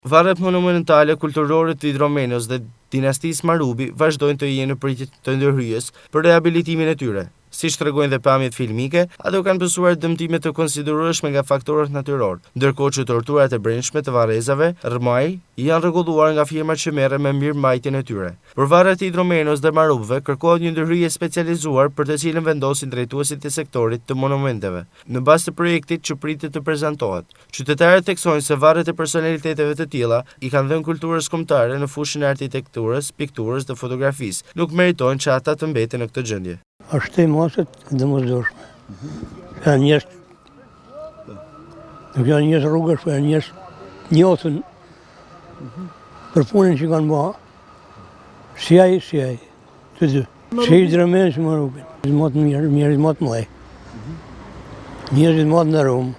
Varret monumentale kulturore të Idromenos dhe dinastisë Marubi vazhdojnë të jenë në pritje të ndërhyjes për rehabilitimin e tyre. Siç tregojnë dhe pamjet filmike, ato kanë pësuar dëmtime të konsiderueshme nga faktorët natyror, ndërkohë që torturat e brendshme të varrezave, rrmaj, janë rregulluar nga firma që merren me mirëmbajtjen e tyre. Për varret e Idromenos dhe Marubëve kërkohet një ndërhyje specializuar për të cilën vendosin drejtuesit e sektorit të monumenteve, në bazë të projektit që pritet të prezantohet. Qytetarët theksojnë se varret e personaliteteve të tilla i kanë dhënë kulturës kombëtare në fushën e arkitekturës, pikturës dhe fotografisë. Nuk meritojnë që ata të mbeten në këtë gjendje. Është e moset domosdoshme. Janë njerëz, nuk janë njerëz rrugësh, po janë njerëz njohën për punën që kanë bërë. Si ai, të dy. Si Idromenos si Marubi. Më të mirë, më të mëdhej. Njerëzit më të nderuar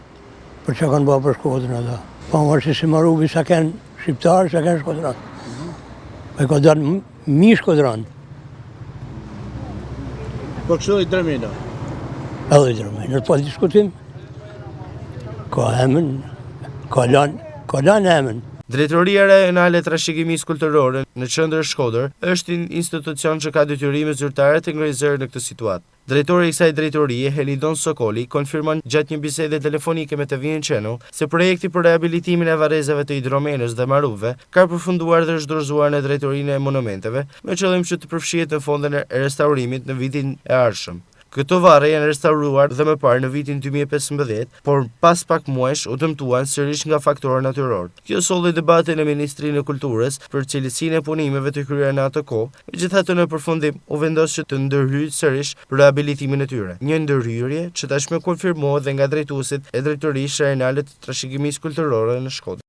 për çka kanë bërë për Shkodrën ata. Pavarësisht se Marubi sa kanë shqiptarë, sa kanë Shkodran. E ka dalë mi Shkodran. Po kështu Idromenos. Edhe Idromenos, pa diskutim. Ka emën, ka lanë emën. Drejtoria Rajonale e Trashëgimisë Kulturore në qendër Shkodër është një institucion që ka detyrime zyrtare të ngrej zëri në këtë situatë. Drejtori i kësaj drejtorie, Helidon Sokoli, konfirmon gjatë një bisede telefonike me TVN Channel se projekti për rehabilitimin e varrezave të Idromenos dhe Marubëve ka përfunduar dhe është dorëzuar në drejtorinë e monumenteve me qëllim që të përfshihet në fondin e restaurimit në vitin e ardhshëm. Këto varre janë restauruar dhe më parë në vitin 2015, por pas pak muajsh u dëmtuan sërish nga faktorë natyror. Kjo solli debatin në Ministrinë e Kulturës për cilësinë e punimeve të kryera në atë kohë, megjithatë në përfundim u vendos që të ndërhyjë sërish për rehabilitimin e tyre. Një ndërhyrje që tashmë konfirmohet dhe nga drejtuesit e Drejtorisë Rajonale të Trashëgimisë Kulturore në Shkodër.